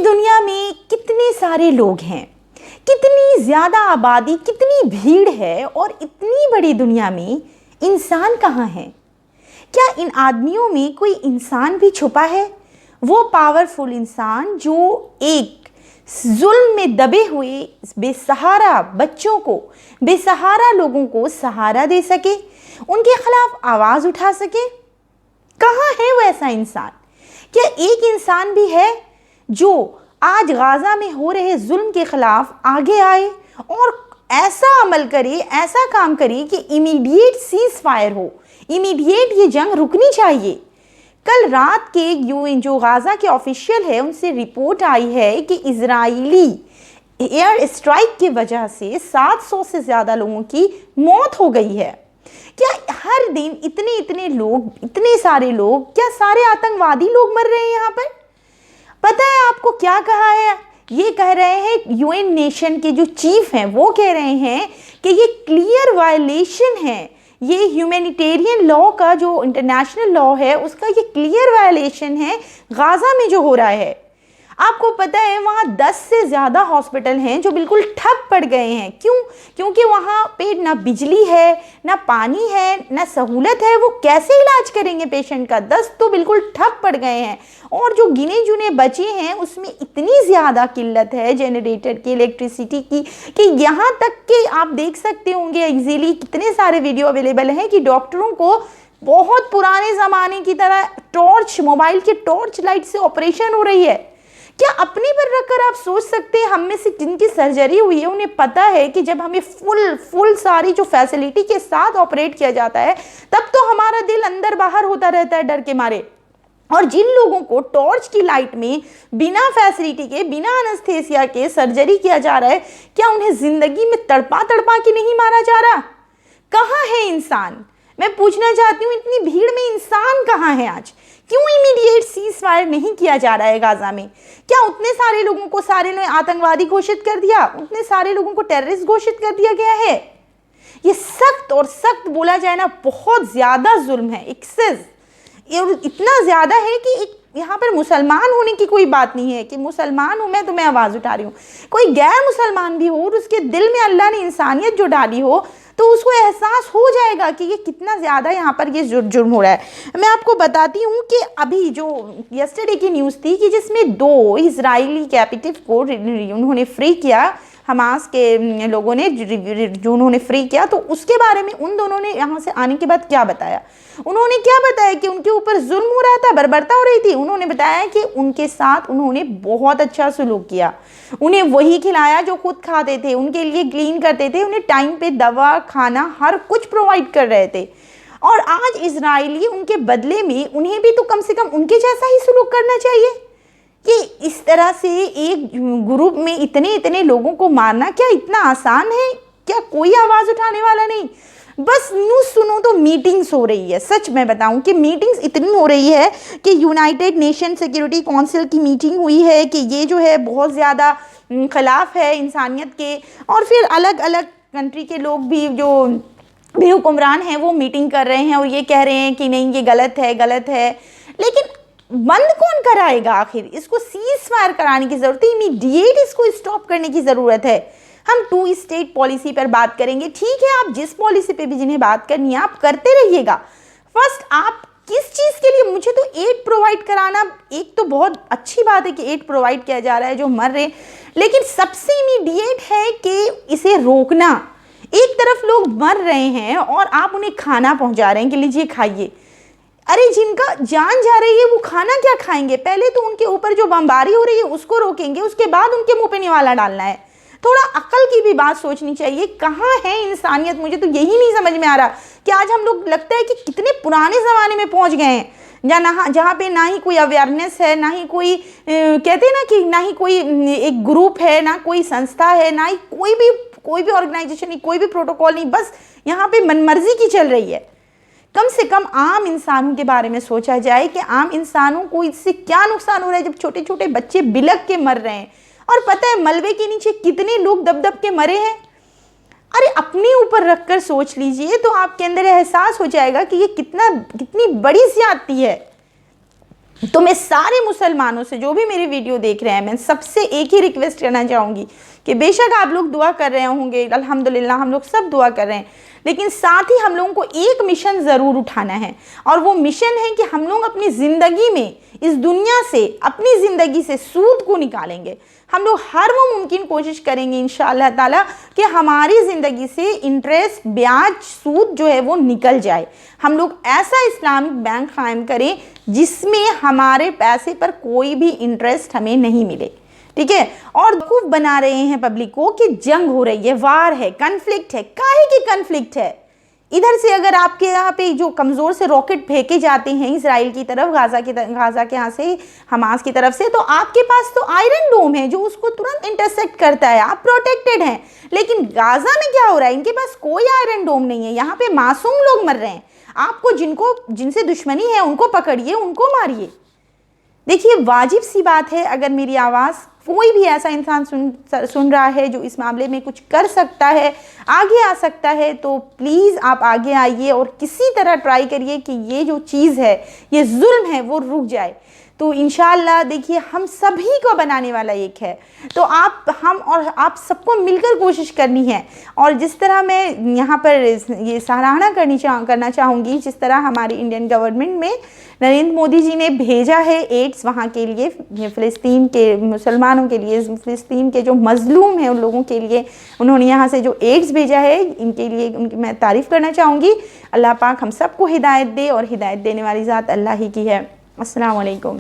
दुनिया में कितने सारे लोग हैं, कितनी ज़्यादा आबादी, कितनी भीड़ है, और इतनी बड़ी दुनिया में इंसान कहाँ है? क्या इन आदमियों में कोई इंसान भी छुपा है? वो पावरफुल इंसान जो एक जुल्म में दबे हुए बेसहारा बच्चों को, बेसहारा लोगों को सहारा दे सके, उनके खिलाफ आवाज़ उठा सके। कहाँ है वो ऐसा इंसान? क्या एक इंसान भी है जो आज गाज़ा में हो रहे जुल्म के खिलाफ आगे आए और ऐसा अमल करे, ऐसा काम करे कि इमीडिएट सीज फायर हो, इमीडिएट ये जंग रुकनी चाहिए? कल रात के यूएन जो गाज़ा के ऑफिशियल है उनसे रिपोर्ट आई है कि इजरायली एयर स्ट्राइक की वजह से 700 से ज़्यादा लोगों की मौत हो गई है। क्या हर दिन इतने इतने लोग, इतने सारे लोग, क्या सारे आतंकवादी लोग मर रहे हैं यहाँ पर? पता है आपको क्या कहा है? ये कह रहे हैं यूएन नेशन के जो चीफ हैं, वो कह रहे हैं कि ये क्लियर वायलेशन है, ये ह्यूमैनिटेरियन लॉ का जो इंटरनेशनल लॉ है उसका ये क्लियर वायलेशन है गाज़ा में जो हो रहा है। आपको पता है वहाँ 10 से ज़्यादा हॉस्पिटल हैं जो बिल्कुल ठप पड़ गए हैं। क्यों? क्योंकि वहाँ पे ना बिजली है, ना पानी है, ना सहूलत है। वो कैसे इलाज करेंगे पेशेंट का? 10 तो बिल्कुल ठप पड़ गए हैं, और जो गिने चुने बचे हैं उसमें इतनी ज़्यादा किल्लत है जनरेटर की, इलेक्ट्रिसिटी की, कि यहाँ तक कि आप देख सकते होंगे इजीली, कितने सारे वीडियो अवेलेबल हैं कि डॉक्टरों को बहुत पुराने ज़माने की तरह टॉर्च, मोबाइल के टॉर्च लाइट से ऑपरेशन हो रही है। क्या अपने पर रखकर आप सोच सकते हैं, हम में से जिनकी सर्जरी हुई है उन्हें पता है कि जब हमें फुल सारी जो फैसिलिटी के साथ ऑपरेट किया जाता है तब तो हमारा दिल अंदर बाहर होता रहता है डर के मारे। और जिन लोगों को टॉर्च की लाइट में बिना फैसिलिटी के, बिना एनेस्थेसिया के सर्जरी किया जा रहा है, क्या उन्हें जिंदगी में तड़पा तड़पा के नहीं मारा जा रहा? कहाँ है इंसान? मैं पूछना चाहती हूँ, इतनी भीड़ में इंसान कहाँ है आज? क्यों इमीडिएट सीज फायर नहीं किया जा रहा है गाज़ा में? क्या उतने सारे लोगों को सारे ने आतंकवादी घोषित कर दिया? उतने सारे लोगों को टेररिस्ट घोषित कर दिया गया है? ये सख्त और सख्त बोला जाए ना, बहुत ज़्यादा जुल्म है, एक्सेस इतना ज़्यादा है कि एक यहाँ पर मुसलमान होने की कोई बात नहीं है कि मुसलमान हूँ मैं तो मैं आवाज़ उठा रही हूँ। कोई गैर मुसलमान भी हो और उसके दिल में अल्लाह ने इंसानियत जो डाली हो तो उसको एहसास हो जाएगा कि ये कितना ज़्यादा यहाँ पर ये जुर्म हो रहा है। मैं आपको बताती हूँ कि अभी जो यस्टरडे की न्यूज़ थी कि जिसमें 2 इजरायली कैपिटिव को उन्होंने फ्री किया, हमास के लोगों ने जो उन्होंने फ्री किया, तो उसके बारे में उन दोनों ने यहाँ से आने के बाद क्या बताया? उन्होंने क्या बताया कि उनके ऊपर जुल्म हो रहा था, बर्बरता हो रही थी। उन्होंने बताया कि उनके साथ उन्होंने बहुत अच्छा सलूक किया, उन्हें वही खिलाया जो खुद खाते थे, उनके लिए क्लीन करते थे, उन्हें टाइम पे दवा, खाना, हर कुछ प्रोवाइड कर रहे थे। और आज इजरायली उनके बदले में उन्हें भी तो कम से कम उनके जैसा ही सलूक करना चाहिए। कि इस तरह से एक ग्रुप में इतने इतने लोगों को मारना क्या इतना आसान है? क्या कोई आवाज़ उठाने वाला नहीं? बस न्यूज़ सुनो तो मीटिंग्स हो रही है। सच में बताऊं कि मीटिंग्स इतनी हो रही है कि यूनाइटेड नेशन सिक्योरिटी काउंसिल की मीटिंग हुई है कि ये जो है बहुत ज़्यादा खिलाफ है इंसानियत के, और फिर अलग अलग कंट्री के लोग भी जो बेहुक्मरान हैं वो मीटिंग कर रहे हैं और ये कह रहे हैं कि नहीं ये गलत है, गलत है। लेकिन बंद कौन कराएगा आखिर? इसको सीज फायर कराने की ज़रूरत है, इमीडिएट इसको स्टॉप करने की ज़रूरत है। हम 2 स्टेट पॉलिसी पर बात करेंगे, ठीक है, आप जिस पॉलिसी पे भी जिन्हें बात करनी है आप करते रहिएगा। फर्स्ट आप किस चीज़ के लिए? मुझे तो एड प्रोवाइड कराना एक तो बहुत अच्छी बात है कि एड प्रोवाइड किया जा रहा है जो मर रहे, लेकिन सबसे इमीडिएट है कि इसे रोकना। एक तरफ लोग मर रहे हैं और आप उन्हें खाना पहुंचा रहे हैं कि लीजिए खाइए। अरे जिनका जान जा रही है वो खाना क्या खाएंगे? पहले तो उनके ऊपर जो बमबारी हो रही है उसको रोकेंगे, उसके बाद उनके मुंह पे निवाला डालना है। थोड़ा अक्ल की भी बात सोचनी चाहिए। कहाँ है इंसानियत? मुझे तो यही नहीं समझ में आ रहा कि आज हम लोग लगता है कि कितने पुराने ज़माने में पहुँच गए हैं जहाँ पे ना ही कोई अवेयरनेस है, ना ही कोई कहते हैं ना कि ना ही कोई एक ग्रुप है, ना कोई संस्था है, ना ही कोई भी ऑर्गेनाइजेशन नहीं, कोई भी प्रोटोकॉल नहीं, बस यहाँ पे मनमर्जी की चल रही है। कम से कम आम इंसानों के बारे में सोचा जाए कि आम इंसानों को इससे क्या नुकसान हो रहा है जब छोटे छोटे बच्चे बिलक के मर रहे हैं। और पता है मलबे के नीचे कितने लोग दब दब के मरे हैं? अरे अपने ऊपर रखकर सोच लीजिए तो आपके अंदर एहसास हो जाएगा कि ये कितनी बड़ी ज्यादती है। तो मैं सारे मुसलमानों से, जो भी मेरी वीडियो देख रहे हैं, मैं सबसे एक ही रिक्वेस्ट करना चाहूँगी कि बेशक आप लोग दुआ कर रहे होंगे, अल्हम्दुलिल्लाह हम लोग सब दुआ कर रहे हैं, लेकिन साथ ही हम लोगों को एक मिशन ज़रूर उठाना है, और वो मिशन है कि हम लोग अपनी ज़िंदगी में इस दुनिया से, अपनी ज़िंदगी से सूद को निकालेंगे। हम लोग हर वो मुमकिन कोशिश करेंगे इंशाअल्लाह ताला कि हमारी ज़िंदगी से इंटरेस्ट, ब्याज, सूद जो है वो निकल जाए। हम लोग ऐसा इस्लामिक बैंक कायम करें जिसमें हमारे पैसे पर कोई भी इंटरेस्ट हमें नहीं मिले, ठीक है। और खूब बना रहे हैं पब्लिक को कि जंग हो रही है, वार है, कन्फ्लिक्ट है। काहे की कन्फ्लिक्ट है? इधर से अगर आपके यहाँ पे जो कमज़ोर से रॉकेट फेंके जाते हैं इसराइल की तरफ, गाज़ा के यहाँ से, हमास की तरफ से, तो आपके पास तो आयरन डोम है जो उसको तुरंत इंटरसेक्ट करता है, आप प्रोटेक्टेड हैं। लेकिन गाज़ा में क्या हो रहा है? इनके पास कोई आयरन डोम नहीं है, यहाँ पे मासूम लोग मर रहे हैं। आपको जिनसे दुश्मनी है उनको पकड़िए, उनको मारिए। देखिए, वाजिब सी बात है, अगर मेरी आवाज़ कोई भी ऐसा इंसान सुन रहा है जो इस मामले में कुछ कर सकता है, आगे आ सकता है, तो प्लीज़ आप आगे आइए और किसी तरह ट्राई करिए कि ये जो चीज़ है, ये जुल्म है, वो रुक जाए। तो इंशाअल्लाह देखिए, हम सभी को बनाने वाला एक है, तो हम और आप सबको मिलकर कोशिश करनी है। और जिस तरह मैं यहाँ पर ये सराहना करना चाहूँगी, जिस तरह हमारी इंडियन गवर्नमेंट में नरेंद्र मोदी जी ने भेजा है एड्स वहाँ के लिए, फ़िलिस्तीन के मुसलमानों के लिए, फ़िलिस्तीन के जो मज़लूम हैं उन लोगों के लिए उन्होंने यहाँ से जो एड्स भेजा है, इनके लिए उनकी मैं तारीफ़ करना चाहूँगी। अल्लाह पाक हम सबको हिदायत दे, और हिदायत देने वाली ज़ात अल्लाह ही की है। अस्सलाम वालेकुम।